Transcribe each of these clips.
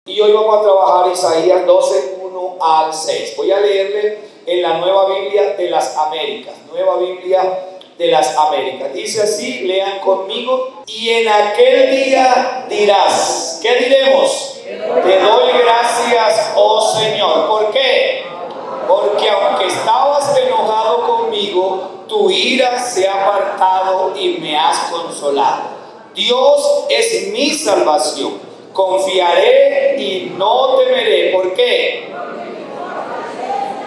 Y hoy vamos a trabajar Isaías 12, 1 al 6. Voy a leerle en la Nueva Biblia de las Américas. Nueva Biblia de las Américas. Dice así, lean conmigo. Y en aquel día dirás, ¿qué diremos? Te doy gracias, oh Señor. ¿Por qué? Porque aunque estabas enojado conmigo, tu ira se ha apartado y me has consolado. Dios es mi salvación. Confiaré y no temeré. ¿Por qué?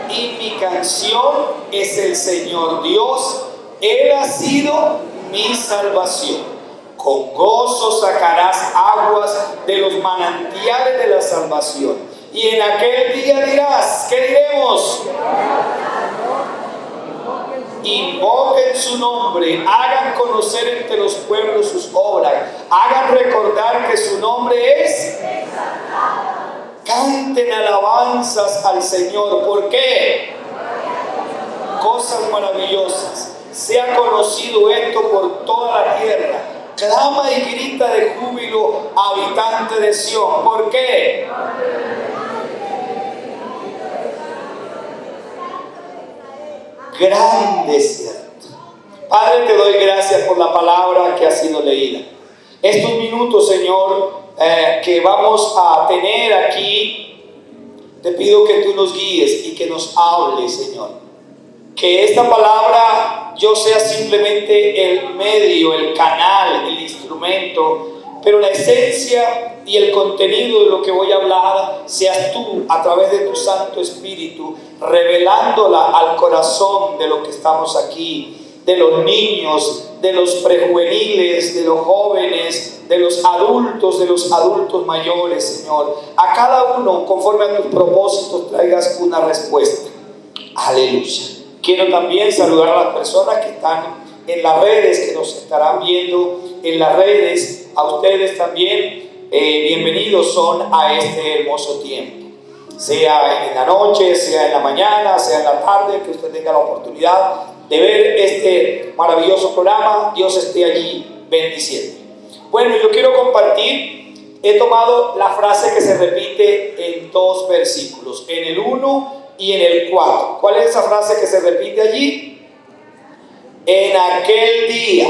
Y mi canción es el Señor Dios. Él ha sido mi salvación. Con gozo sacarás aguas de los manantiales de la salvación. Y en aquel día dirás, ¿qué diremos? Invoquen su nombre, hagan conocer entre los pueblos sus obras, hagan recordar que su nombre es. Canten alabanzas al Señor. ¿Por qué? Cosas maravillosas. Sea conocido esto por toda la tierra. Clama y grita de júbilo, habitante de Sión. ¿Por qué? Gran desierto. Padre, te doy gracias por la palabra que ha sido leída. Estos minutos, Señor, que vamos a tener aquí, te pido que tú nos guíes y que nos hables, Señor. Que esta palabra yo sea simplemente el medio, el canal, el instrumento, pero la esencia y el contenido de lo que voy a hablar seas tú a través de tu Santo Espíritu, revelándola al corazón de los que estamos aquí, de los niños, de los prejuveniles, de los jóvenes, de los adultos mayores, Señor. A cada uno, conforme a tus propósitos, traigas una respuesta. Aleluya. Quiero también saludar a las personas que están en las redes, que nos estarán viendo en las redes. A ustedes también, bienvenidos son a este hermoso tiempo. Sea en la noche, sea en la mañana, sea en la tarde, que usted tenga la oportunidad de ver este maravilloso programa. Dios esté allí bendiciendo. Bueno, yo quiero compartir, he tomado la frase que se repite en dos versículos, en el 1 y en el 4. ¿Cuál es esa frase que se repite allí? En aquel día,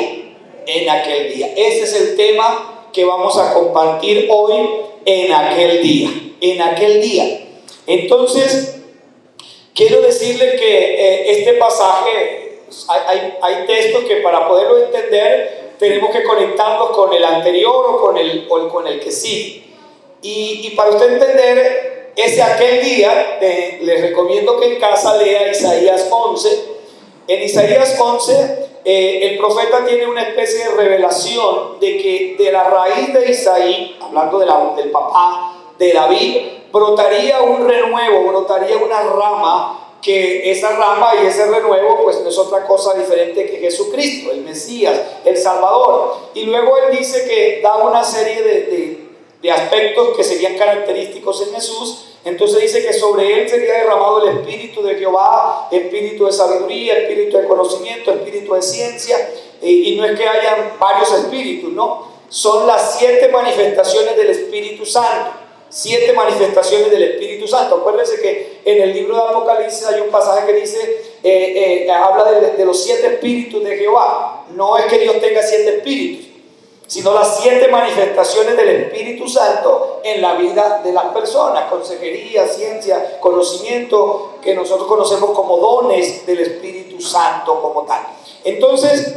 en aquel día. Ese es el tema que vamos a compartir hoy, en aquel día, en aquel día. Entonces, quiero decirle que este pasaje, hay textos que para poderlo entender tenemos que conectarlos con el anterior o con el que sigue. Y para usted entender ese aquel día, les recomiendo que en casa lea Isaías 11. En Isaías 11, el profeta tiene una especie de revelación de que de la raíz de Isaí, hablando del papá de David, brotaría un renuevo, brotaría una rama, que esa rama y ese renuevo pues no es otra cosa diferente que Jesucristo, el Mesías, el Salvador. Y luego él dice que da una serie de aspectos que serían característicos en Jesús. Entonces dice que sobre él sería derramado el Espíritu de Jehová, Espíritu de sabiduría, Espíritu de conocimiento, Espíritu de ciencia, y no es que hayan varios espíritus, no, son las 7 manifestaciones del Espíritu Santo, 7 manifestaciones del Espíritu Santo. Acuérdense que en el libro de Apocalipsis hay un pasaje que dice, habla de los 7 espíritus de Jehová. No es que Dios tenga 7 espíritus, sino las 7 manifestaciones del Espíritu Santo en la vida de las personas: consejería, ciencia, conocimiento, que nosotros conocemos como dones del Espíritu Santo como tal. Entonces,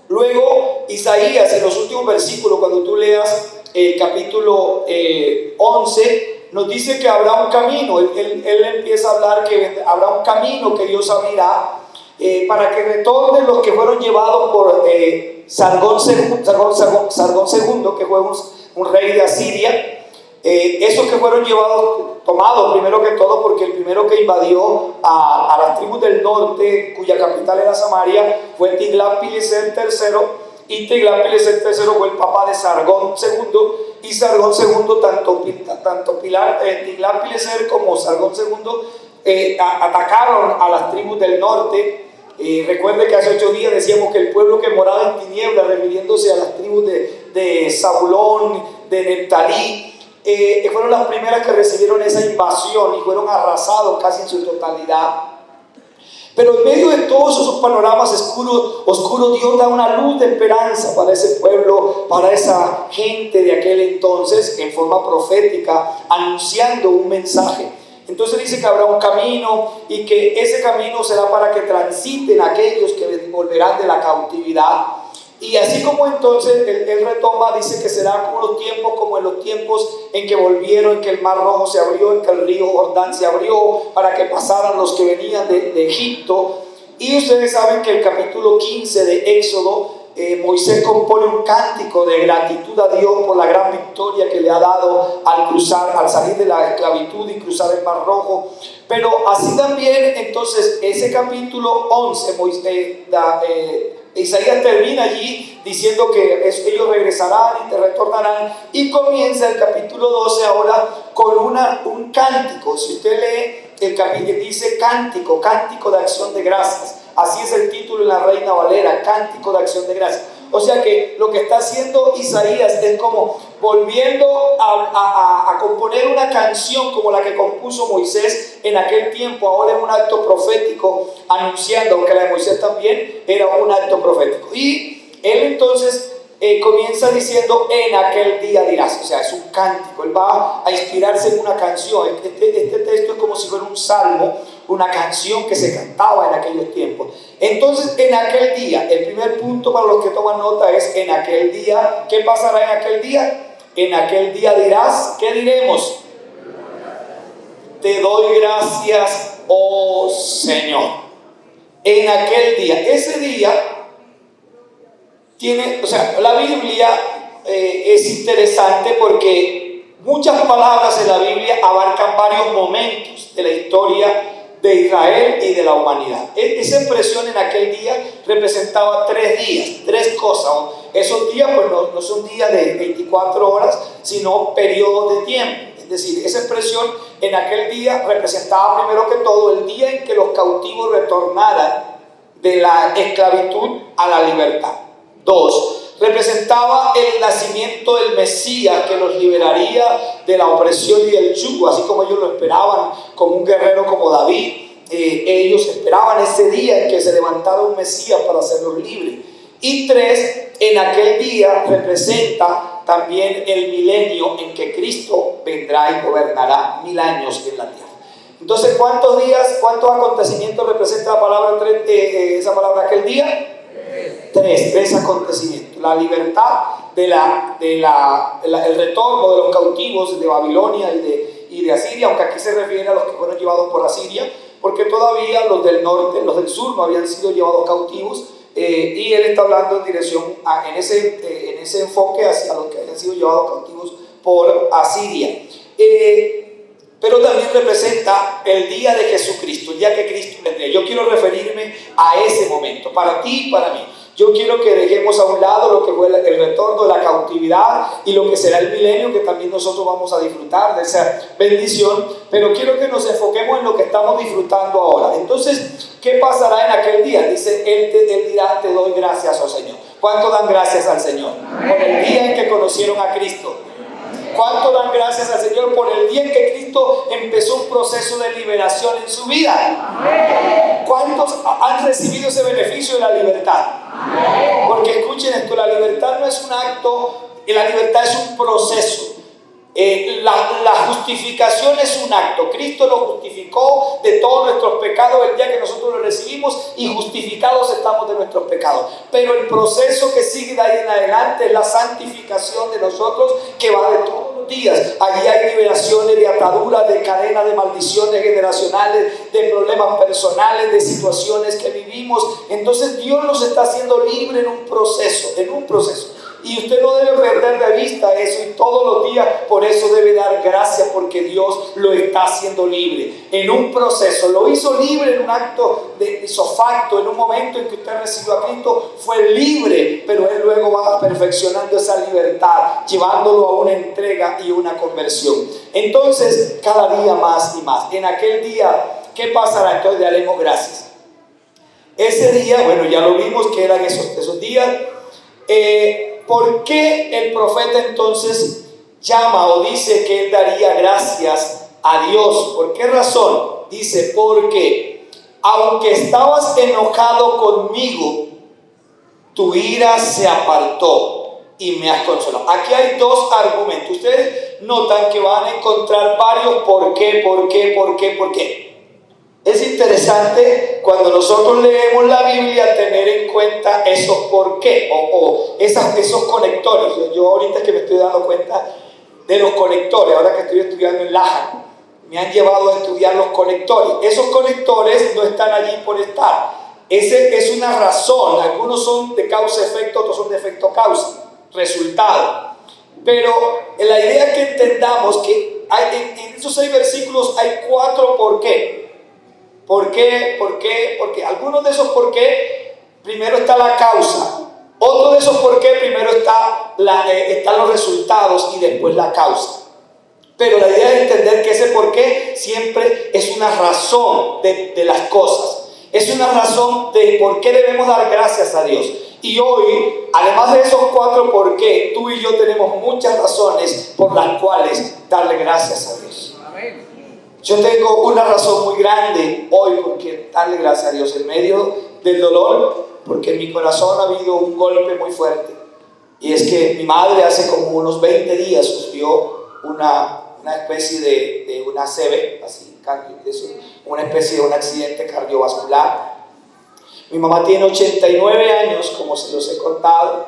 luego Isaías, en los últimos versículos, cuando tú leas el capítulo 11, nos dice que habrá un camino. Él empieza a hablar que habrá un camino que Dios abrirá para que retornen los que fueron llevados por Sargón II, que fue un rey de Asiria. Esos que fueron tomados primero que todo, porque el primero que invadió a las tribus del norte, cuya capital era Samaria, fue Tiglat-Pileser III, y Tiglat-Pileser III fue el papá de Sargón II, y Sargón II, tanto Tiglat-Pileser como Sargón II atacaron a las tribus del norte. Recuerde que hace 8 días decíamos que el pueblo que moraba en tinieblas, refiriéndose a las tribus de Zabulón, de Neftalí, fueron las primeras que recibieron esa invasión y fueron arrasados casi en su totalidad. Pero en medio de todos esos panoramas oscuros, Dios da una luz de esperanza para ese pueblo, para esa gente de aquel entonces, en forma profética, anunciando un mensaje. Entonces dice que habrá un camino y que ese camino será para que transiten aquellos que volverán de la cautividad. Y así como entonces él retoma, dice que será como en los tiempos en que volvieron, en que el mar rojo se abrió, en que el río Jordán se abrió para que pasaran los que venían de Egipto. Y ustedes saben que el capítulo 15 de Éxodo, Moisés compone un cántico de gratitud a Dios por la gran victoria que le ha dado al salir de la esclavitud y cruzar el mar rojo. Pero así también entonces ese capítulo 11, Isaías termina allí diciendo que ellos regresarán y te retornarán, y comienza el capítulo 12 ahora con un cántico. Si usted lee el capítulo, dice cántico de acción de gracias. Así es el título en la Reina Valera, cántico de acción de gracias. O sea que lo que está haciendo Isaías es como volviendo a componer una canción como la que compuso Moisés en aquel tiempo, ahora en un acto profético, anunciando, aunque la de Moisés también era un acto profético. Y él entonces comienza diciendo, en aquel día dirás. O sea, es un cántico, él va a inspirarse en una canción. Este texto es como si fuera un salmo, una canción que se cantaba en aquellos tiempos. Entonces, en aquel día, el primer punto para los que toman nota es, en aquel día, ¿qué pasará en aquel día? En aquel día dirás, ¿qué diremos? Te doy gracias, oh Señor. En aquel día, ese día tiene, o sea, la Biblia es interesante porque muchas palabras en la Biblia abarcan varios momentos de la historia de Israel y de la humanidad. Esa expresión en aquel día representaba 3 días, 3 cosas. Esos días pues no son días de 24 horas, sino periodos de tiempo. Es decir, esa expresión en aquel día representaba primero que todo el día en que los cautivos retornaran de la esclavitud a la libertad. 2, representaba el nacimiento del Mesías que los liberaría de la opresión y del yugo, así como ellos lo esperaban, como un guerrero como David. Ellos esperaban ese día en que se levantara un Mesías para hacerlos libres. Y 3, en aquel día representa también el milenio en que Cristo vendrá y gobernará 1000 años en la tierra. Entonces, ¿cuántos días, cuántos acontecimientos representa la palabra, esa palabra aquel día? 3 acontecimientos: la libertad el retorno de los cautivos de Babilonia y de Asiria, aunque aquí se refiere a los que fueron llevados por Asiria, porque todavía los del norte, los del sur no habían sido llevados cautivos, y él está hablando en dirección en ese enfoque hacia los que habían sido llevados cautivos por Asiria. Pero también representa el día de Jesucristo, el día que Cristo vendría. Yo quiero referirme a ese momento, para ti y para mí. Yo quiero que dejemos a un lado lo que fue el retorno de la cautividad y lo que será el milenio, que también nosotros vamos a disfrutar de esa bendición, pero quiero que nos enfoquemos en lo que estamos disfrutando ahora. Entonces, ¿qué pasará en aquel día? Dice, Él dirá, te doy gracias, oh Señor. ¿Cuánto dan gracias al Señor? Por el día en que conocieron a Cristo. ¿Cuánto dan gracias al Señor por el día en que Cristo empezó un proceso de liberación en su vida? ¿Cuántos han recibido ese beneficio de la libertad? Porque escuchen esto, la libertad no es un acto, la libertad es un proceso. La justificación es un acto. Cristo lo justificó de todos nuestros pecados el día que nosotros lo recibimos, y justificados estamos de nuestros pecados. Pero el proceso que sigue de ahí en adelante es la santificación de nosotros, que va de todos los días. Allí hay liberaciones de ataduras, de cadenas, de maldiciones generacionales, de problemas personales, de situaciones que vivimos. Entonces Dios nos está haciendo libre en un proceso. Y usted no debe perder de vista eso, y todos los días por eso debe dar gracias, porque Dios lo está haciendo libre en un proceso. Lo hizo libre en un acto de isofacto, en un momento en que usted recibió a Cristo, fue libre, pero Él luego va perfeccionando esa libertad, llevándolo a una entrega y una conversión. Entonces, cada día más y más. En aquel día, ¿qué pasará? Entonces daremos gracias. Ese día, bueno, ya lo vimos que eran esos días. ¿Por qué el profeta entonces llama o dice que él daría gracias a Dios. ¿Por qué razón? Dice, porque aunque estabas enojado conmigo, tu ira se apartó y me has consolado. Aquí hay dos argumentos. Ustedes notan que van a encontrar varios por qué. Es interesante cuando nosotros leemos la Biblia tener en cuenta esos por qué o esos conectores. Yo ahorita que me estoy dando cuenta de los conectores, ahora que estoy estudiando en Laja, me han llevado a estudiar los conectores. Esos conectores no están allí por estar. Ese es una razón. Algunos son de causa-efecto, otros son de efecto-causa, resultado. Pero la idea es que entendamos que en esos 6 versículos hay 4 por qué. ¿Por qué? Porque algunos de esos por qué, primero está la causa. Otro de esos por qué, primero están los resultados y después la causa. Pero la idea es entender que ese por qué siempre es una razón de las cosas. Es una razón de por qué debemos dar gracias a Dios. Y hoy, además de esos 4 por qué, tú y yo tenemos muchas razones por las cuales darle gracias a Dios. Amén. Yo tengo una razón muy grande hoy por qué darle gracias a Dios en medio del dolor, porque en mi corazón ha habido un golpe muy fuerte. Y es que mi madre hace como unos 20 días sufrió una especie de una ACV, así, una especie de un accidente cardiovascular. Mi mamá tiene 89 años, como se los he contado.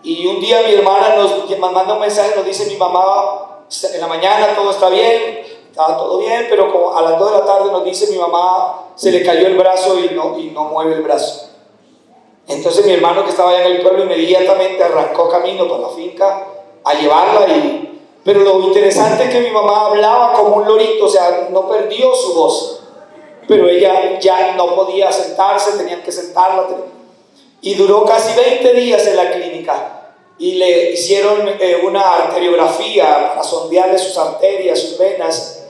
Y un día mi hermana nos manda un mensaje, nos dice: mi mamá, en la mañana todo está bien, estaba todo bien, pero como a las 2 de la tarde nos dice: mi mamá se le cayó el brazo y no mueve el brazo. Entonces mi hermano, que estaba allá en el pueblo, inmediatamente arrancó camino para la finca a llevarla. Pero lo interesante es que mi mamá hablaba como un lorito, o sea, no perdió su voz, pero ella ya no podía sentarse, tenían que sentarla, y duró casi 20 días en la clínica. Y le hicieron una arteriografía para sondearle sus arterias, sus venas.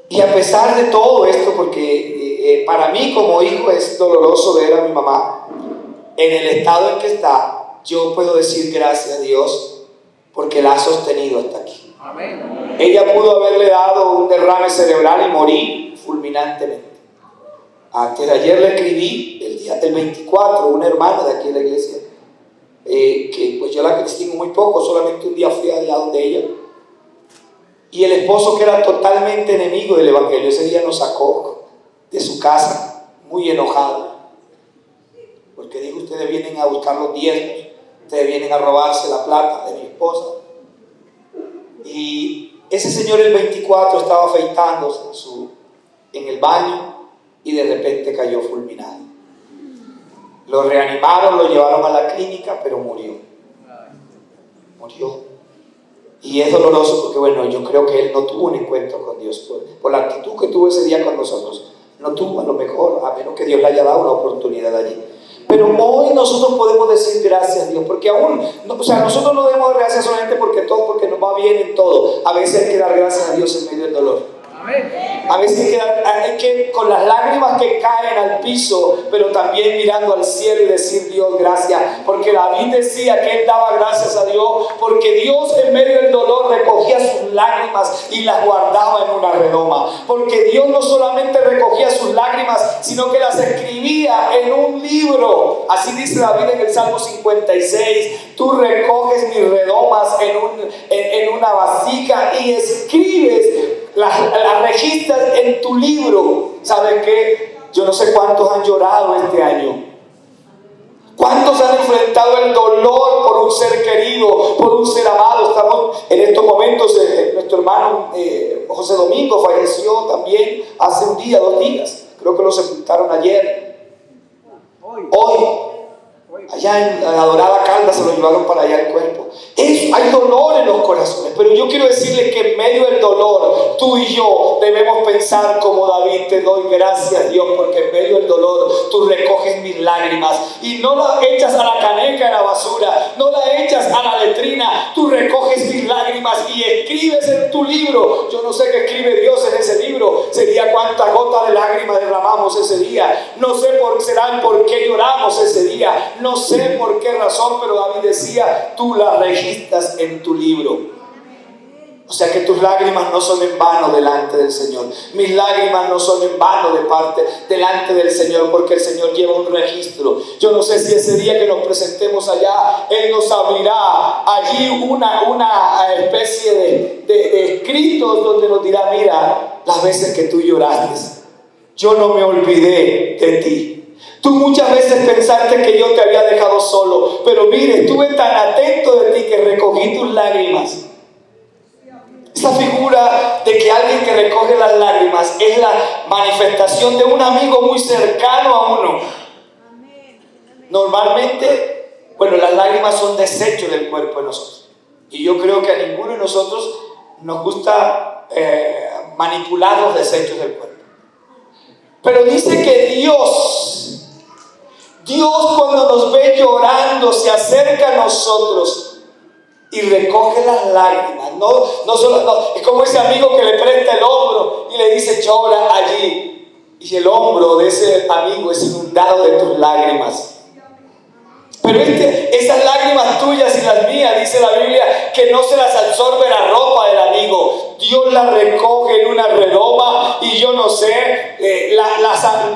Y a pesar de todo esto, porque para mí como hijo es doloroso ver a mi mamá en el estado en que está, yo puedo decir gracias a Dios porque la ha sostenido hasta aquí. Amén. Ella pudo haberle dado un derrame cerebral y morir fulminantemente. Antes de ayer le escribí, el día del 24, una hermana de aquí de la iglesia, que pues yo la distingo muy poco, solamente un día fui allá donde ella. Y el esposo, que era totalmente enemigo del evangelio, ese día nos sacó de su casa, muy enojado, porque dijo: ustedes vienen a buscar los diezmos, ustedes vienen a robarse la plata de mi esposa. Y ese señor el 24 estaba afeitándose en el baño y de repente cayó fulminado. Lo reanimaron, lo llevaron a la clínica, pero murió. Y es doloroso porque, bueno, yo creo que él no tuvo un encuentro con Dios por la actitud que tuvo ese día con nosotros. No tuvo, a lo mejor, a menos que Dios le haya dado una oportunidad allí. Pero hoy nosotros podemos decir gracias a Dios, porque nosotros no debemos dar gracias solamente porque nos va bien en todo. A veces hay que dar gracias a Dios en medio del dolor. A veces hay que con las lágrimas que caen al piso, pero también mirando al cielo y decir: Dios, gracias, porque David decía que él daba gracias a Dios, porque Dios en medio del dolor recogía sus lágrimas y las guardaba en una redoma, porque Dios no solamente recogía sus lágrimas, sino que las escribía en un libro. Así dice David en el Salmo 56: tú recoges mis redomas en una vasija y escribes, las registras en tu libro. ¿Sabes qué? Yo no sé cuántos han llorado este año. ¿Cuántos han enfrentado el dolor por un ser querido, por un ser amado? Estamos en estos momentos, nuestro hermano José Domingo falleció también hace un día, 2 días. Creo que lo sepultaron ayer. Hoy. Allá en la Dorada Caldas se lo llevaron para allá el cuerpo. Hay dolor en los corazones, pero yo quiero decirles que en medio del dolor, tú y yo debemos pensar como David: te doy gracias, Dios, porque en medio del dolor tú recoges mis lágrimas y no las echas a la caneca, en la basura, no las echas a la letrina. Tú recoges mis lágrimas y escribes en tu libro. Yo no sé qué escribe Dios en ese libro, libro sería cuántas gotas de lágrimas derramamos ese día. No sé por qué lloramos ese día. No sé por qué razón, pero David decía, tú las registras en tu libro. O sea que tus lágrimas no son en vano delante del Señor. Mis lágrimas no son en vano delante del Señor, porque el Señor lleva un registro. Yo no sé si ese día que nos presentemos allá, Él nos abrirá allí una especie de escritos donde nos dirá, mira, las veces que tú lloraste, yo no me olvidé de ti. Tú muchas veces pensaste que yo te había dejado solo, pero mire, estuve tan atento de ti que recogí tus lágrimas. Esa figura de que alguien que recoge las lágrimas es la manifestación de un amigo muy cercano a uno. Normalmente, las lágrimas son desechos del cuerpo de nosotros. Y yo creo que a ninguno de nosotros nos gusta manipular los desechos del cuerpo. Pero dice que Dios cuando nos ve llorando, se acerca a nosotros y recoge las lágrimas. No, es como ese amigo que le presta el hombro y le dice, llora allí. Y el hombro de ese amigo es inundado de tus lágrimas. Pero esas lágrimas tuyas y las mías, dice la Biblia, que no se las absorbe la ropa del amigo. Dios las recoge en una redoma y yo no sé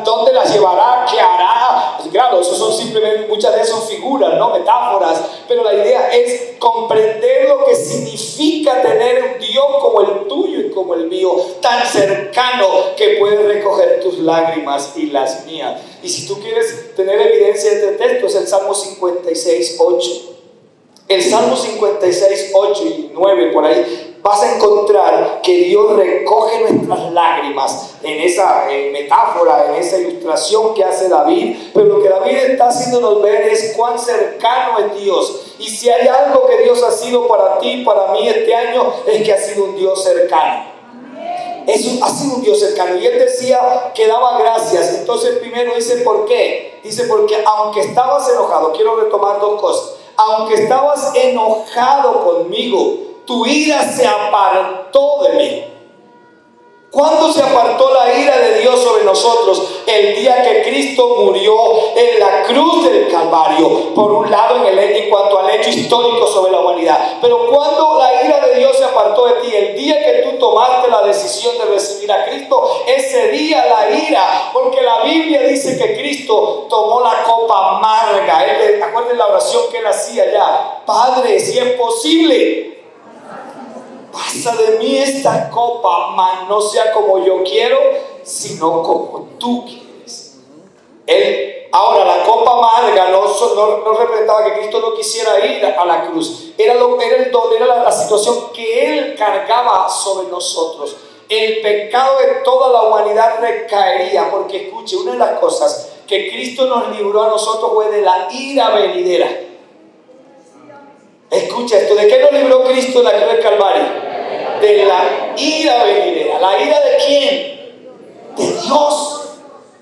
dónde las llevará, qué hará. Pues claro, eso son simplemente, muchas de esas son figuras, ¿no? Metáforas. Pero la idea es comprender lo que significa tener un Dios como el tuyo y como el mío, tan cercano que puede recoger tus lágrimas y las mías. Y si tú quieres tener evidencia de este texto, es el Salmo 56:8. El Salmo 56:8 y 9, por ahí vas a encontrar que Dios recoge nuestras lágrimas en esa metáfora, en esa ilustración que hace David. Pero lo que David está haciéndonos ver es cuán cercano es Dios. Y si hay algo que Dios ha sido para ti, para mí este año, es que ha sido un Dios cercano. Ha sido un Dios cercano. Y él decía que daba gracias. Entonces primero dice, ¿por qué? Dice, porque aunque estabas enojado, quiero retomar dos cosas. Aunque estabas enojado conmigo, tu ira se apartó de mí. ¿Cuándo se apartó la ira de Dios sobre nosotros? El día que Cristo murió en la cruz del Calvario. Por un lado, en cuanto al hecho histórico sobre la humanidad. Pero cuando la ira de Dios se apartó de ti, el día que tú tomaste la decisión de recibir a Cristo, ese día la ira, porque la Biblia dice que Cristo tomó la copa amarga. Acuérdense la oración que él hacía ya. Padre, si es posible, pasa de mí esta copa, mas no sea como yo quiero, sino como tú quieres. Ahora, la copa amarga no representaba que Cristo no quisiera ir a la cruz. Era la situación que Él cargaba sobre nosotros. El pecado de toda la humanidad recaería, porque escuche, una de las cosas que Cristo nos libró a nosotros fue de la ira venidera. Escucha esto, ¿de qué nos libró Cristo en la cruz del Calvario? De la ira venidera. ¿La ira de quién? De Dios.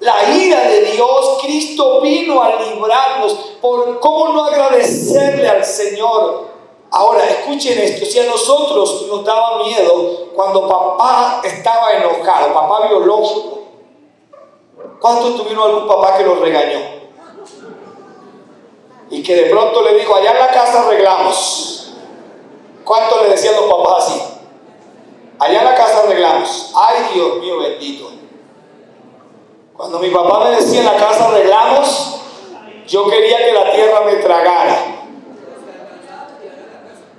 La ira de Dios. Cristo vino a librarnos. ¿Por cómo no agradecerle al Señor? Ahora, escuchen esto, si a nosotros nos daba miedo cuando papá estaba enojado, papá biológico, ¿cuántos tuvieron algún papá que los regañó? Y que de pronto le dijo, allá en la casa arreglamos. ¿Cuántos le decían los papás así? Allá en la casa arreglamos. Ay, Dios mío bendito. Cuando mi papá me decía en la casa arreglamos, yo quería que la tierra me tragara.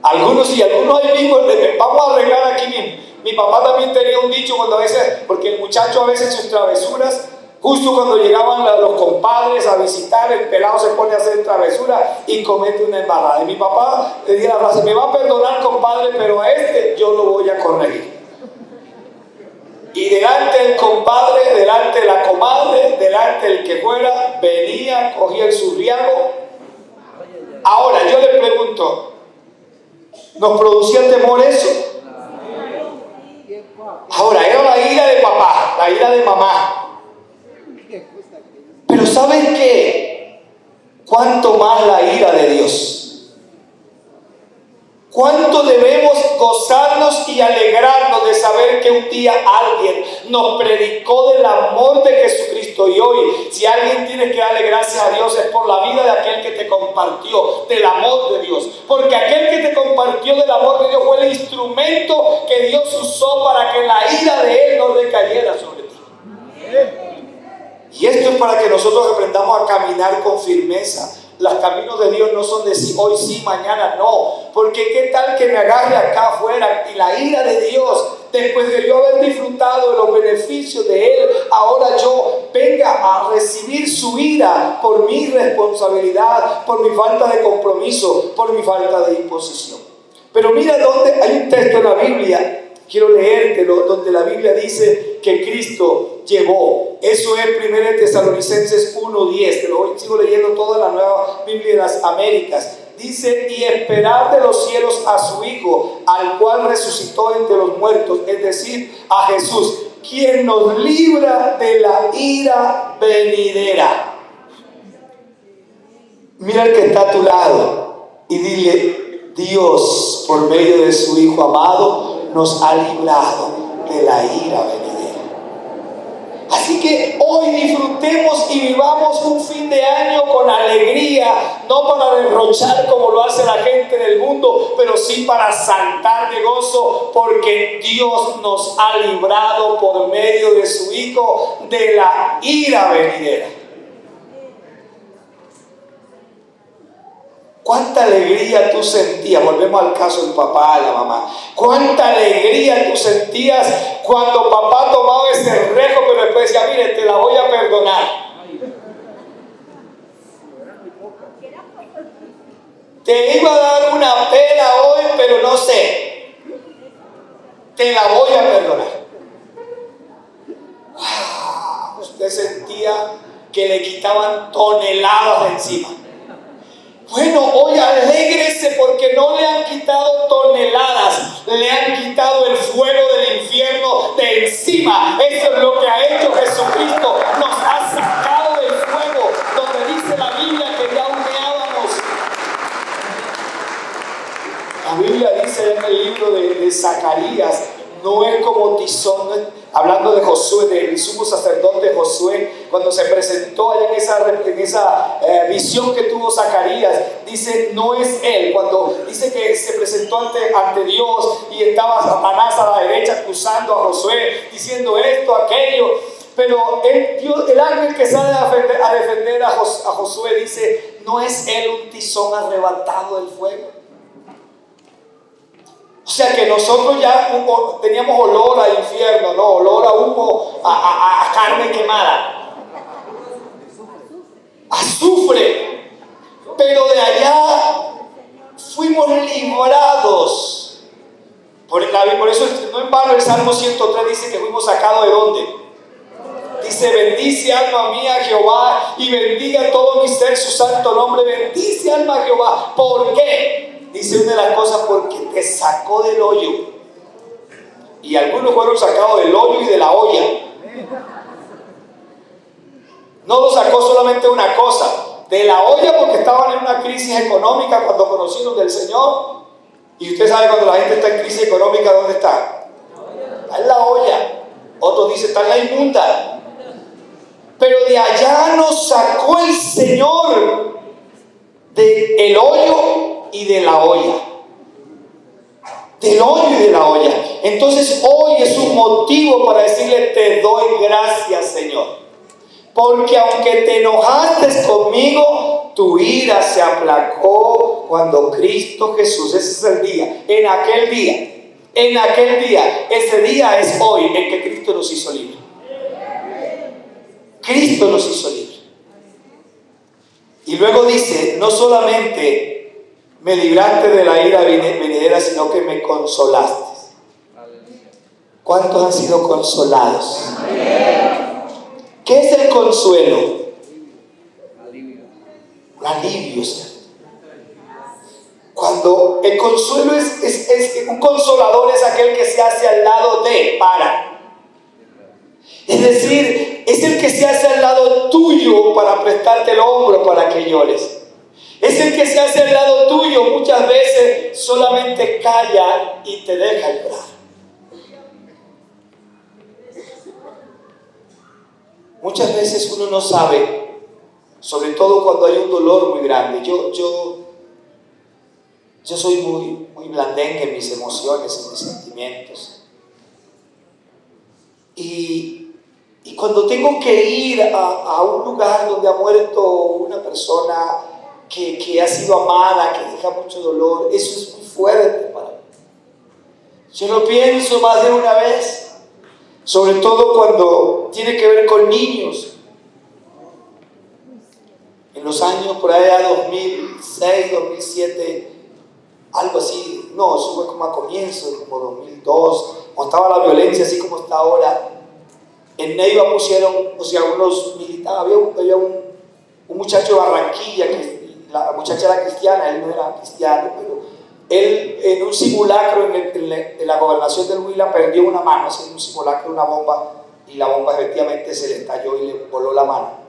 Algunos ahí mismo, vamos a arreglar aquí mismo. Mi papá también tenía un dicho cuando a veces, porque el muchacho a veces sus travesuras, justo cuando llegaban los compadres a visitar, el pelado se pone a hacer travesura y comete una embarrada. Y mi papá le decía la frase, me va a perdonar, compadre, pero a yo lo voy a corregir. Y delante del compadre, delante de la comadre, delante del que fuera, venía, cogía el surriago. Ahora yo le pregunto, ¿nos producía temor eso? Ahora, era la ira de papá, la ira de mamá. Pero ¿saben qué? ¿Cuánto más la ira de Dios? ¿Cuánto debemos gozarnos y alegrarnos de saber que un día alguien nos predicó del amor de Jesucristo. Y hoy, si alguien tiene que darle gracias a Dios, es por la vida de aquel que te compartió del amor de Dios. Porque aquel que te compartió del amor de Dios fue el instrumento que Dios usó para que la ira de Él no recayera sobre ti. Y esto es para que nosotros aprendamos a caminar con firmeza. Los caminos de Dios no son de hoy sí, mañana no. Porque qué tal que me agarre acá afuera y la ira de Dios, después de yo haber disfrutado de los beneficios de Él, ahora yo venga a recibir su ira por mi irresponsabilidad, por mi falta de compromiso, por mi falta de disposición. Pero mira donde hay un texto en la Biblia, quiero leértelo, donde la Biblia dice que Cristo llevó. Eso es 1 Tesalonicenses 1:10. Te lo sigo leyendo toda la Nueva Biblia de las Américas. Dice: y esperar de los cielos a su Hijo, al cual resucitó entre los muertos, es decir, a Jesús, quien nos libra de la ira venidera. Mira al que está a tu lado y dile: Dios, por medio de su Hijo amado, nos ha librado de la ira venidera. Así que hoy disfrutemos y vivamos un fin de año con alegría, no para derrochar como lo hace la gente del mundo, pero sí para saltar de gozo, porque Dios nos ha librado por medio de su Hijo de la ira venidera. ¿Cuánta alegría tú sentías? Volvemos al caso del papá y la mamá. ¿Cuánta alegría tú sentías cuando papá tomaba ese rejo, pero después decía: mire, te la voy a perdonar? Te iba a dar una pela hoy, pero no sé. Te la voy a perdonar. ¡Wow! Usted sentía que le quitaban toneladas de encima. Bueno, hoy alégrese porque no le han quitado toneladas, le han quitado el fuego del infierno de encima. Eso es lo que ha hecho Jesucristo. Nos ha sacado del fuego, donde dice la Biblia que ya humeábamos. La Biblia dice en el libro de Zacarías: no es como tizón, hablando de Josué, del sumo sacerdote Josué, cuando se presentó allá en esa visión que tuvo Zacarías, dice: no es él. Cuando dice que se presentó ante Dios y estaba Satanás a la derecha acusando a Josué, diciendo esto, aquello, pero el ángel que sale a defender a Josué dice: no es él un tizón arrebatado del fuego. O sea que nosotros ya teníamos olor a infierno, no, olor a humo, a carne quemada, azufre. Pero de allá fuimos librados. Por eso no en vano el Salmo 103 dice que fuimos sacados ¿de dónde? Dice: bendice alma mía Jehová y bendiga todo mi ser su santo nombre. Bendice alma Jehová. ¿Por qué? Dice una de las cosas: porque te sacó del hoyo. Y algunos fueron sacados del hoyo y de la olla. No lo sacó solamente una cosa, de la olla, porque estaban en una crisis económica cuando conocieron del Señor. Y usted sabe, cuando la gente está en crisis económica, ¿dónde está? Está en la olla. Otros dicen: está en la inmunda. Pero de allá nos sacó el Señor, del hoyo y de la olla. Del hoyo y de la olla. Entonces hoy es un motivo para decirle: te doy gracias, Señor, porque aunque te enojaste conmigo, tu ira se aplacó cuando Cristo Jesús, ese es el día, en aquel día, ese día es hoy en que Cristo nos hizo libre. Cristo nos hizo libre. Y luego dice: no solamente me libraste de la ira venidera, sino que me consolaste. ¿Cuántos han sido consolados? ¿Qué es el consuelo? Un alivio. Cuando el consuelo es un consolador, es aquel que se hace al lado para. Es decir, es el que se hace al lado tuyo para prestarte el hombro para que llores. Es el que se hace al lado tuyo, muchas veces solamente calla y te deja llorar. Muchas veces uno no sabe, sobre todo cuando hay un dolor muy grande. Yo soy muy blandengue en mis emociones, en mis sentimientos. Y cuando tengo que ir a un lugar donde ha muerto una persona que ha sido amada, que deja mucho dolor, eso es muy fuerte para mí. Yo lo pienso más de una vez, sobre todo cuando tiene que ver con niños. En los años por allá 2006, 2007, algo así, no, eso fue como a comienzos, como 2002, cuando estaba la violencia así como está ahora. En Neiva pusieron, o sea, unos militares, había un muchacho de Barranquilla, que la muchacha era cristiana, él no era cristiano, pero él en un simulacro en la gobernación del Huila perdió una mano, haciendo un simulacro de una bomba, y la bomba efectivamente se le estalló y le voló la mano.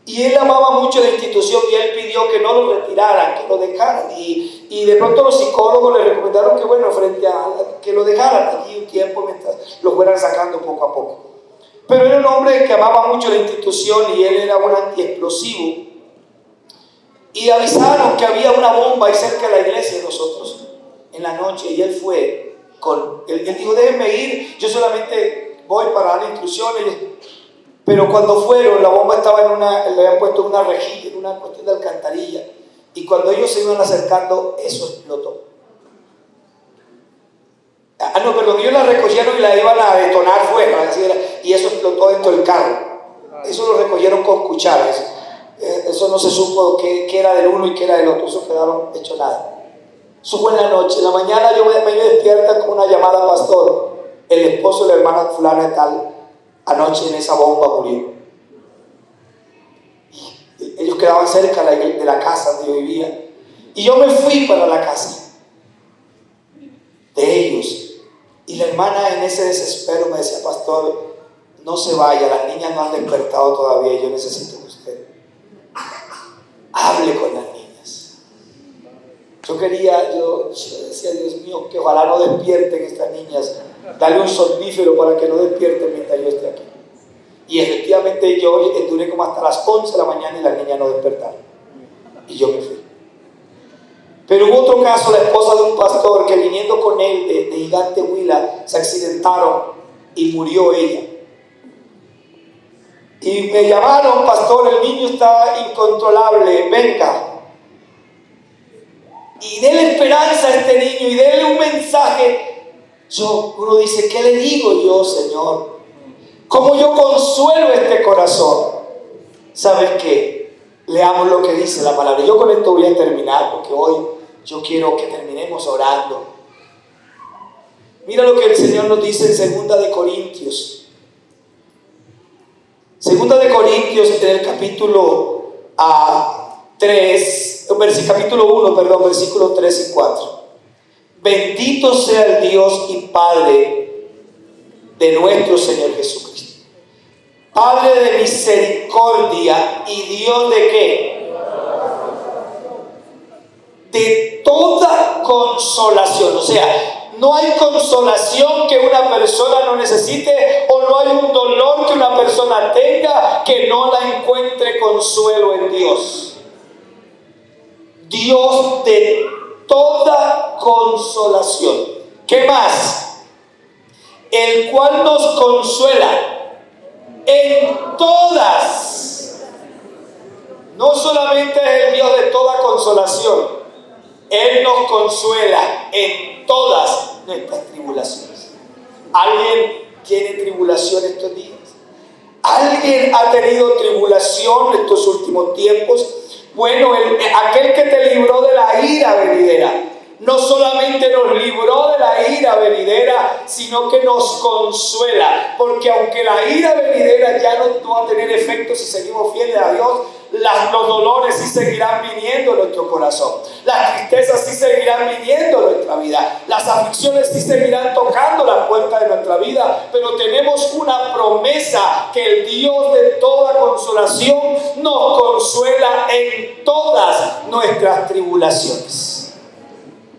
Y él amaba mucho la institución y él pidió que no lo retiraran, que lo dejaran. Y de pronto los psicólogos le recomendaron que, bueno, frente a que lo dejaran allí un tiempo mientras lo fueran sacando poco a poco. Pero era un hombre que amaba mucho la institución y él era un antiexplosivo. Y avisaron que había una bomba ahí cerca de la iglesia de nosotros en la noche y él fue él dijo, déjenme ir, yo solamente voy para dar instrucciones. Pero cuando fueron, la bomba estaba le habían puesto una rejilla, en una cuestión de alcantarilla. Y cuando ellos se iban acercando, eso explotó. Ellos la recogieron y la iban a detonar fuera, y eso explotó dentro del carro. Eso lo recogieron con cucharas. Eso no se supo qué era del uno y qué era del otro, eso quedaron hecho nada. Eso fue en la noche. En la mañana yo me despierta con una llamada, pastor, el esposo de la hermana fulana tal, anoche en esa bomba murió. Y ellos quedaban cerca de la casa donde yo vivía. Y yo me fui para la casa de ellos. Y la hermana en ese desespero me decía, pastor, no se vaya, las niñas no han despertado todavía y yo necesito que usted hable con las niñas. Yo decía, Dios mío, que ojalá no despierten estas niñas. Dale un somnífero para que no despierten mientras yo esté aquí. Y efectivamente yo duré como hasta las 11 de la mañana y las niñas no despertaron. Y yo me fui. Pero hubo otro caso, la esposa de un pastor que viniendo con él de Gigante Huila se accidentaron y murió ella. Y me llamaron, pastor, el niño está incontrolable, venga. Y déle esperanza a este niño y déle un mensaje. Uno dice, ¿qué le digo yo, Señor? ¿Cómo yo consuelo este corazón? ¿Sabes qué? Leamos lo que dice la palabra. Yo con esto voy a terminar porque hoy yo quiero que terminemos orando. Mira lo que el Señor nos dice en 2 de Corintios. 2 de Corintios, en el capítulo 1, versículos 3 y 4. Bendito sea el Dios y Padre de nuestro Señor Jesucristo, Padre de misericordia y Dios de ¿qué? De toda consolación. O sea, no hay consolación que una persona no necesite, o no hay un dolor que una persona tenga que no la encuentre consuelo en Dios. Dios de toda consolación. ¿Qué más? El cual nos consuela en todas. No solamente es el Dios de toda consolación, Él nos consuela en todas nuestras tribulaciones. ¿Alguien tiene tribulación estos días? ¿Alguien ha tenido tribulación estos últimos tiempos? Bueno, aquel que te libró de la ira venidera, no solamente nos libró de la ira venidera, sino que nos consuela. Porque aunque la ira venidera ya no va a tener efecto si seguimos fieles a Dios, los dolores sí seguirán viniendo en nuestro corazón. Las tristezas sí seguirán viniendo en nuestra vida. Las aflicciones sí seguirán tocando la puerta de nuestra vida. Pero tenemos una promesa, que el Dios de toda consolación nos consuela en todas nuestras tribulaciones.